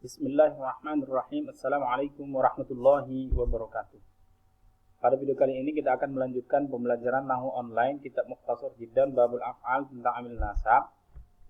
Bismillahirrahmanirrahim. Assalamualaikum warahmatullahi wabarakatuh. Pada video kali ini kita akan melanjutkan pembelajaran Nahwu online kitab Mukhtasar Jiddan Babul Af'al tentang amil nasab.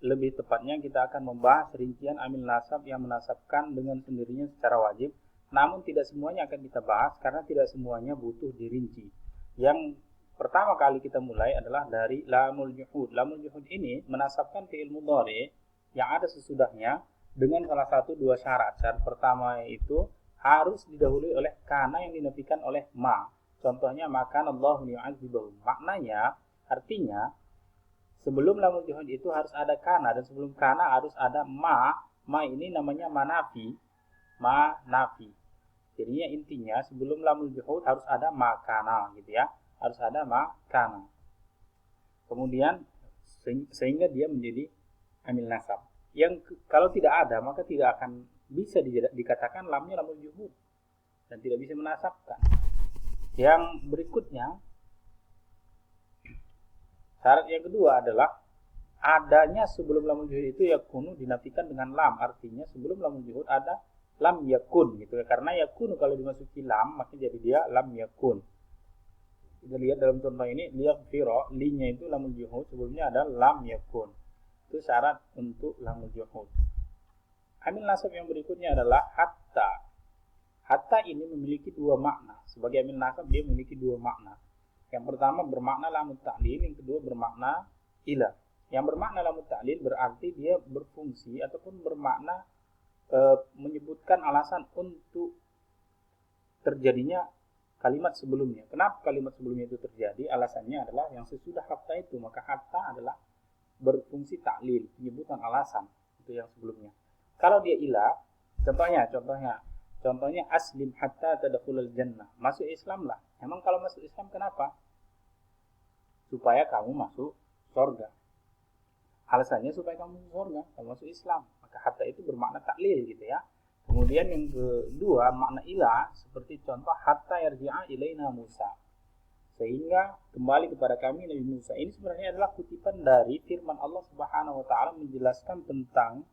Lebih tepatnya kita akan membahas rincian amil nasab yang menasabkan dengan sendirinya secara wajib. Namun tidak semuanya akan kita bahas karena tidak semuanya butuh dirinci. Yang pertama kali kita mulai adalah dari lamul juhud. Lamul juhud ini menasabkan fi'il mudhari yang ada sesudahnya dengan salah satu dua syarat. Syarat pertama itu harus didahului oleh kana yang dinafikan oleh ma. Contohnya makan Allahu yu'adzibuhum. Maknanya artinya sebelum lamul juhud itu harus ada kana dan sebelum kana harus ada ma. Ma ini namanya manafi. Ma nafi. Jadinya intinya sebelum lamul juhud harus ada makana gitu ya. Harus ada makana. Kemudian sehingga dia menjadi amil nasab. Yang kalau tidak ada maka tidak akan bisa dikatakan lamnya lamul juhud dan tidak bisa menasabkan. Yang berikutnya, syarat yang kedua adalah adanya sebelum lamul juhud itu yakunu dinafikan dengan lam. Artinya sebelum lamul juhud ada lam yakun gitu ya. Karena yakun kalau dimasuki lam maka jadi dia lam yakun. Kita lihat dalam contoh ini, liyaghfira, linya itu lamul juhud, sebelumnya ada lam yakun. Itu syarat untuk lamul juhud. Amil nasab yang berikutnya adalah hatta. Hatta ini memiliki dua makna. Sebagai amil nasab dia memiliki dua makna. Yang pertama bermakna lamut ta'lil, yang kedua bermakna ila. Yang bermakna lamut ta'lil berarti dia berfungsi ataupun bermakna menyebutkan alasan untuk terjadinya kalimat sebelumnya. Kenapa kalimat sebelumnya itu terjadi? Alasannya adalah yang sesudah hatta itu, maka hatta adalah berfungsi taklil, penyebutan alasan itu yang sebelumnya. Kalau dia ilah, contohnya aslim hatta tadkhulul jannah. Masuk Islam lah. Emang kalau masuk Islam kenapa? Supaya kamu masuk surga. Alasannya supaya kamu masuk surga, kamu masuk Islam. Maka hatta itu bermakna taklil gitu ya. Kemudian yang kedua makna ilah seperti contoh hatta yarji'a ilaina Musa. Sehingga kembali kepada kami Nabi Musa. Ini sebenarnya adalah kutipan dari firman Allah Subhanahu wa taala menjelaskan tentang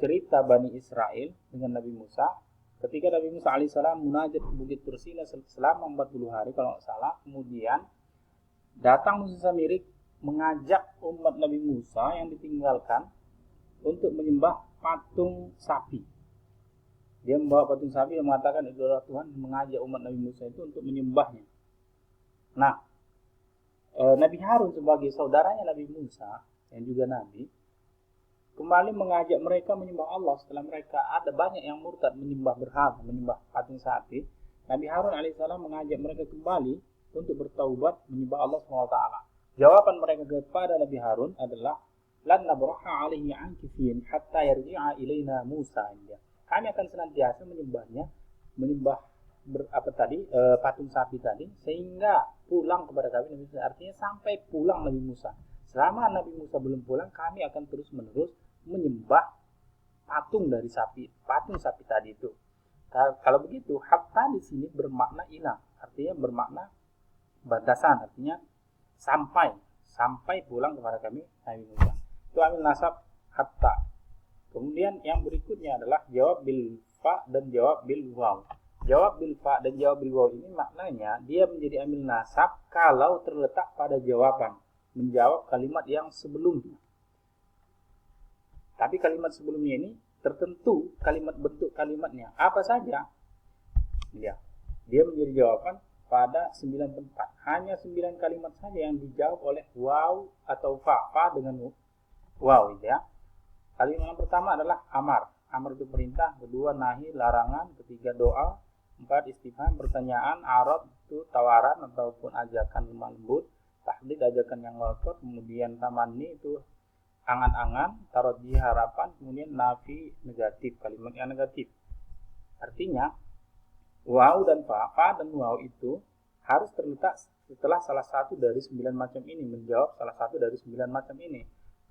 cerita Bani Israel dengan Nabi Musa. Ketika Nabi Musa alaihissalam munajat ke Bukit Tursina selama 40 hari kalau nggak salah, kemudian datang Musa Samiri mengajak umat Nabi Musa yang ditinggalkan untuk menyembah patung sapi. Dia membawa patung sapi dan mengatakan itu adalah Tuhan, mengajak umat Nabi Musa itu untuk menyembahnya. Nah, Nabi Harun sebagai saudaranya Nabi Musa yang juga Nabi kembali mengajak mereka menyembah Allah setelah mereka ada banyak yang murtad menyembah berhala, menyembah patung sapi. Nabi Harun alaihissalam mengajak mereka kembali untuk bertaubat menyembah Allah SWT. Jawaban mereka kepada Nabi Harun adalah lan nabraha alaihi ankifiyin hatta yarji'a ilaina Musa. Kami akan senantiasa menyembah patung sapi tadi sehingga pulang kepada kami Nabi Musa. Artinya sampai pulang Nabi Musa. Selama Nabi Musa belum pulang, kami akan terus menerus menyembah patung sapi tadi itu. Kalau begitu, hatta di sini bermakna ilah, artinya bermakna batasan, artinya sampai pulang kepada kami Nabi Musa. Itu amil nasab hatta. Kemudian yang berikutnya adalah jawab bil fa dan jawab bil waw. Jawab bil fa dan jawab bil waw ini maknanya dia menjadi amil nasab kalau terletak pada jawaban, menjawab kalimat yang sebelumnya. Tapi kalimat sebelumnya ini tertentu kalimat bentuk kalimatnya apa saja. Ya. Dia menjadi jawaban pada 9 tempat. Hanya 9 kalimat saja yang dijawab oleh waw atau fa dengan waw ya. Kalimat yang pertama adalah amar. Amar itu perintah, kedua nahi, larangan, ketiga doa, 4 istifham, pertanyaan, arad itu tawaran ataupun ajakan lemah lembut, tahdid ajakan yang ngotot, kemudian tamanni itu angan-angan, tarajih harapan, kemudian nafi negatif, kalimat yang negatif. Artinya waw dan fa dan waw itu harus terletak setelah salah satu dari 9 macam ini, menjawab salah satu dari 9 macam ini.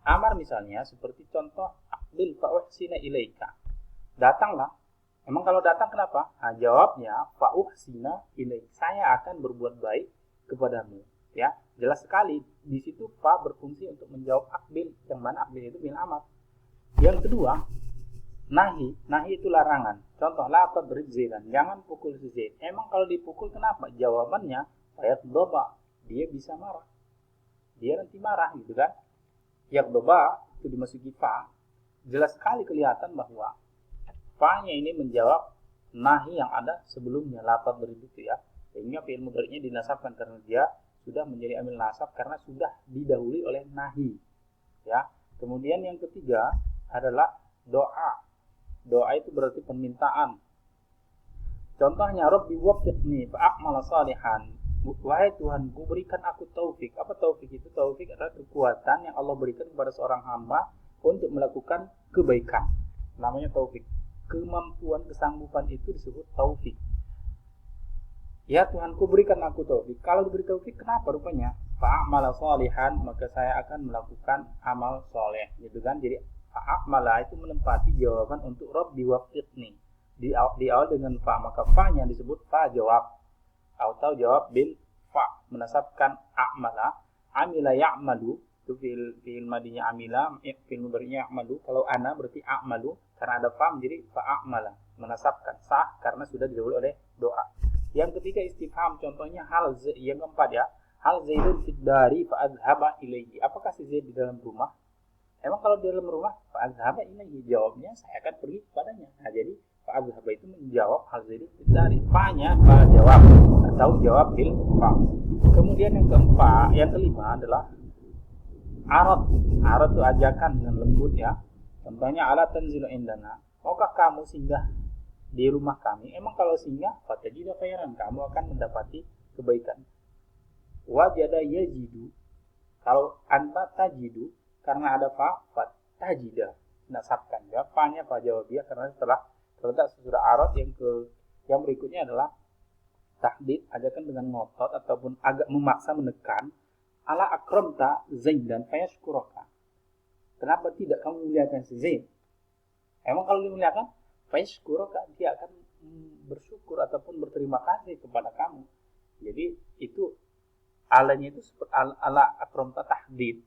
Amar misalnya seperti contoh aqbil fa'uhsina ilaika. Datanglah. Emang kalau datang kenapa? Nah, jawabnya fa'uhsina ilaika. Saya akan berbuat baik kepadamu. Ya, jelas sekali di situ fa berfungsi untuk menjawab aqbil, yang mana aqbil itu bil amar. Yang kedua, Nahi itu larangan. Contoh, la tadrib Zaidan, jangan pukul si Zaid. Emang kalau dipukul kenapa? Jawabannya, yaqdaba, dia bisa marah. Dia nanti marah gitu kan. Yaqdaba itu dimasuki fa. Jelas sekali kelihatan bahwa fa-nya ini menjawab nahi yang ada sebelumnya, la tadrib itu ya. Sehingga fi'il mudhari'nya dinasabkan karena dia sudah menjadi amil nasab karena sudah didahului oleh nahi. Ya. Kemudian yang ketiga adalah doa. Doa itu berarti permintaan. Contohnya, Rabbi waffiqni fa'amala salihan. Wahai Tuhanku, berikan aku taufik. Apa taufik itu? Taufik adalah kekuatan yang Allah berikan kepada seorang hamba untuk melakukan kebaikan. Namanya taufik. Kemampuan, kesanggupan itu disebut taufik. Ya Tuhanku, berikan aku taufik. Kalau diberi taufik, kenapa rupanya? Fa'amala salihan, maka saya akan melakukan amal soleh. Gitu kan? Jadi fa'amala itu menempati jawaban untuk Rabbi waffiqni. Di awal dengan fa, maka fa-nya disebut fa jawab. Atau jawab bil fa, menasabkan a'mala. Amila ya'malu, itu fi'il madinya amila, fi'il mudhari'nya ya'malu. Kalau ana berarti a'malu, karena ada fa menjadi fa'amala, menasabkan sah karena sudah didahului oleh doa. Yang ketiga istifham, contohnya yang keempat ya. Hal Zaidun fid dari fa'adhaba ilaihi. Apakah si Zaid di dalam rumah? Emang kalau di dalam rumah fa'adhaba ilaihi, jawabnya saya akan pergi kepadanya. Nah, jadi fa'adhaba itu menjawab hal Zaidun fid dari. Fa-nya fa jawab atau jawab bil fa. Kemudian yang kelima adalah arad. Arad itu ajakan dengan lembut ya. Contohnya ala tanzilu indana. Maukah kamu singgah di rumah kami? Emang kalau singgah fatajidu khairan, kamu akan mendapati kebaikan. Wajada yajidu, kalau anta tajidu, karena ada fa, tajida, nasabkan ya, fa-nya fa jawabiyah karena setelah terletak sesudah arad. Yang berikutnya adalah tahdid, ajakan dengan ngotot ataupun agak memaksa menekan. Ala akramta Zaidan fayashkuraka, kenapa tidak kamu muliakan si Zaid? Emang kalau dimuliakan fayashkuraka, dia akan bersyukur ataupun berterima kasih kepada kamu. Jadi itu alanya itu seperti ala akramta tahdid,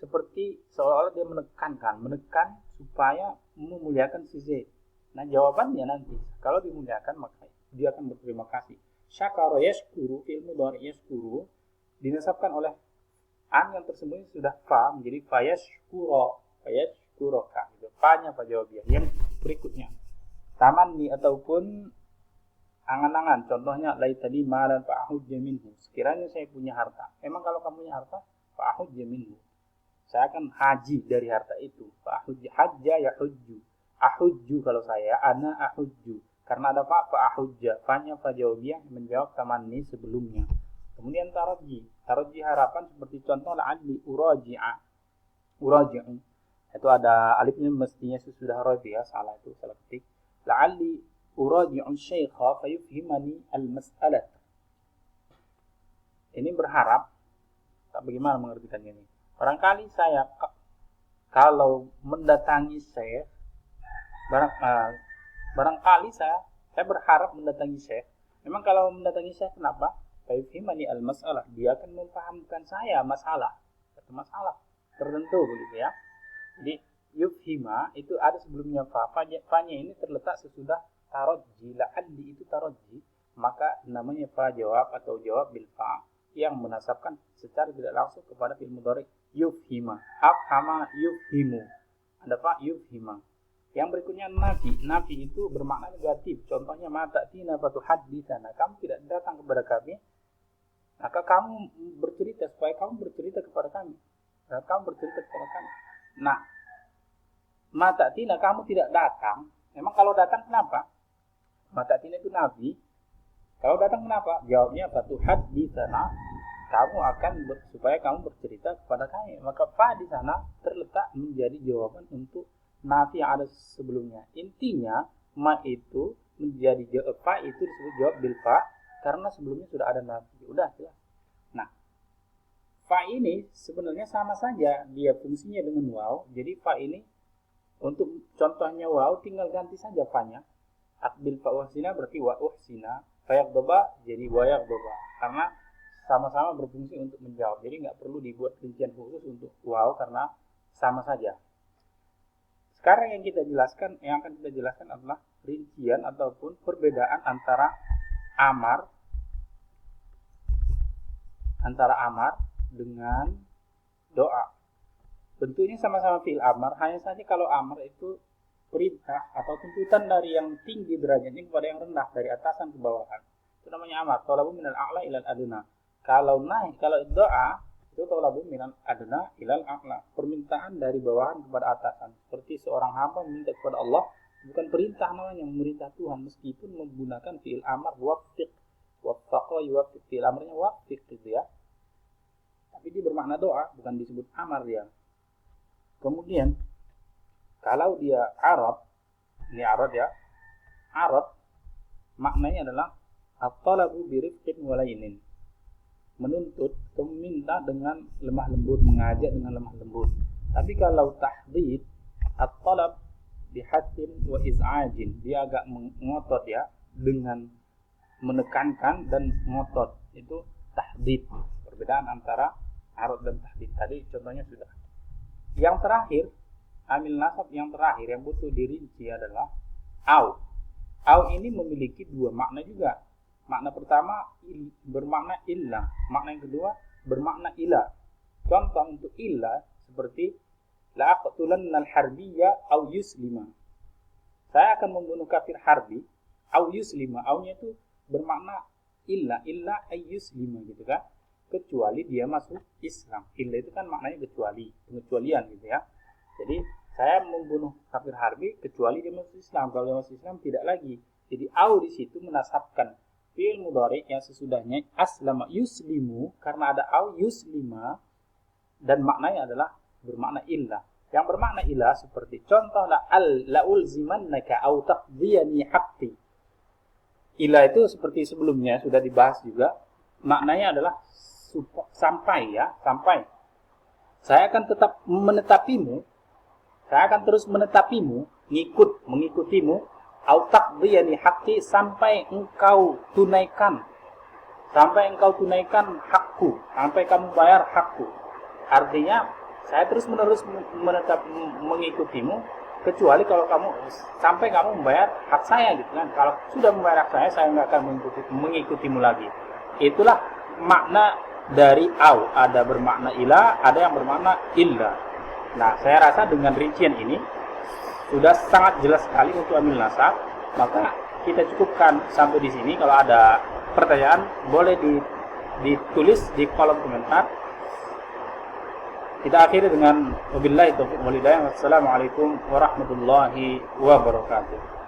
seperti seolah-olah dia menekan supaya memuliakan si Z. Nah, jawabannya nanti kalau dimuliakan maka dia akan berterima kasih. Syakara yashkuru, fi'il mudhari' yashkuru dinasabkan oleh an yang tersembunyi sudah fa menjadi fayashkuroka gitu. Fa-nya fa jawabiyah. Yang berikutnya tamanni ataupun angan-angan, contohnya laitani malan fa'ahujja minhu, sekiranya saya punya harta. Emang kalau kamu punya harta, fa'ahujja minhu, saya akan haji dari harta itu. Fa'ahujja, hajja ya hujju, ahujju kalau saya, ana ahujju, karena ada fa'ahujja, fa'nya fa'jawabiyah menjawab tamanni sebelumnya. Kemudian taraji harapan, seperti contoh la'alli uraji'u, itu ada alifnya mestinya sudah raji ya, salah ketik. La'alli uraji'u syaikha fayufhimani al-mas'alah. Ini berharap, tak bagaimana mengertikan ini. Barangkali saya kalau mendatangi syekh, barangkali saya berharap mendatangi syekh. Memang kalau mendatangi syekh kenapa? Fayufhimani al-mas'alah, dia akan memfahamkan saya masalah tertentu begitu ya. Jadi yufhima itu ada sebelumnya fa-nya ini terletak sesudah tarajji. La'alli itu tarajji, maka namanya fa jawab atau jawab bil fa yang menasabkan secara tidak langsung kepada fi'il mudhari yufhima. Afhama yufhimu, ada fa yufhima. Yang berikutnya nafi itu bermakna negatif. Contohnya ma ta'tina fatuhadditsana, kamu tidak datang kepada kami maka kamu bercerita supaya kamu bercerita kepada kami. Nah, ma ta'tina, kamu tidak datang. Memang kalau datang kenapa? Ma ta'tina itu nafi. Kalau datang kenapa? Jawabnya fatuhadditsana, kamu akan supaya kamu bercerita kepada kami. Maka fa di sana terletak menjadi jawaban untuk nafi yang ada sebelumnya. Intinya ma itu menjadi fa itu disebut jawab bil fa karena sebelumnya sudah ada nafi. Udah jelas. Nah, fa ini sebenarnya sama saja, dia fungsinya dengan waw. Jadi fa ini untuk contohnya waw tinggal ganti saja fa-nya. Akbil fa uhsina berarti wa uhsina, fayaqdaba jadi wa yaqdaba. Karena sama-sama berfungsi untuk menjawab. Jadi nggak perlu dibuat rincian khusus untuk waw karena sama saja. Sekarang yang akan kita jelaskan adalah rincian ataupun perbedaan antara amar dengan doa. Bentuknya sama-sama fi'il amar, hanya saja kalau amar itu perintah atau tuntutan dari yang tinggi derajatnya kepada yang rendah, dari atasan ke bawahan. Itu namanya amar. Talabu minal a'la ilal adna. Kalau doa itu talabu minal adna ilal a'la. Permintaan dari bawahan kepada atasan. Seperti seorang hamba meminta kepada Allah, bukan perintah namanya, memerintah Tuhan, meskipun menggunakan fi'il amar waffiq. Waffaqa yuwaffiq, fi'il amarnya waffiq gitu ya. Tapi dia bermakna doa, bukan disebut amar dia. Kemudian kalau dia arad, ini arad ya. Arad maknanya adalah at-talabu bi rifqin wa laynin. Menuntut, meminta dengan lemah lembut, mengajak dengan lemah lembut. Tapi kalau tahdid, at-talab bi hatin wa iz'ajin, dia agak mengotot ya, dengan menekankan dan ngotot. Itu tahdid. Perbedaan antara arad dan tahdid tadi contohnya sudah. Yang terakhir, amil nasab yang terakhir yang butuh dirinci adalah au. Au ini memiliki dua makna juga. Makna pertama bermakna illah, makna yang kedua bermakna ilah. Contoh untuk ilah seperti la aqtulanna al-harbiyya au yuslima. Saya akan membunuh kafir harbi au yuslima. Au-nya itu bermakna illah ay yuslima gitu kan. Kecuali dia masuk Islam. Illa itu kan maknanya kecuali, pengecualian gitu ya. Jadi saya membunuh kafir harbi kecuali dia masuk Islam. Kalau dia masuk Islam tidak lagi. Jadi au di situ menasabkan fi'il mudhari yang sesudahnya aslama yuslimu, karena ada au yuslima dan maknanya adalah bermakna illah. Yang bermakna illah seperti contoh la ulzimannaka au taqdiyani haqqi. Illah itu seperti sebelumnya sudah dibahas juga. Maknanya adalah sampai. Saya akan tetap menetapimu. Saya akan terus menetapimu, mengikutimu, au taqdiyani haqqi, sampai engkau tunaikan hakku, sampai kamu bayar hakku. Artinya, saya terus menerus mengikutimu, kecuali kalau sampai kamu membayar hak saya gitu kan. Kalau sudah membayar hak saya nggak akan mengikutimu lagi. Itulah makna dari au, ada bermakna ilah, ada yang bermakna illah. Nah, saya rasa dengan rincian ini sudah sangat jelas sekali untuk amil nasab. Maka kita cukupkan sampai di sini. Kalau ada pertanyaan boleh ditulis di kolom komentar. Kita akhiri dengan wabillahi taufiq wal hidayah. Wassalamualaikum warahmatullahi wabarakatuh.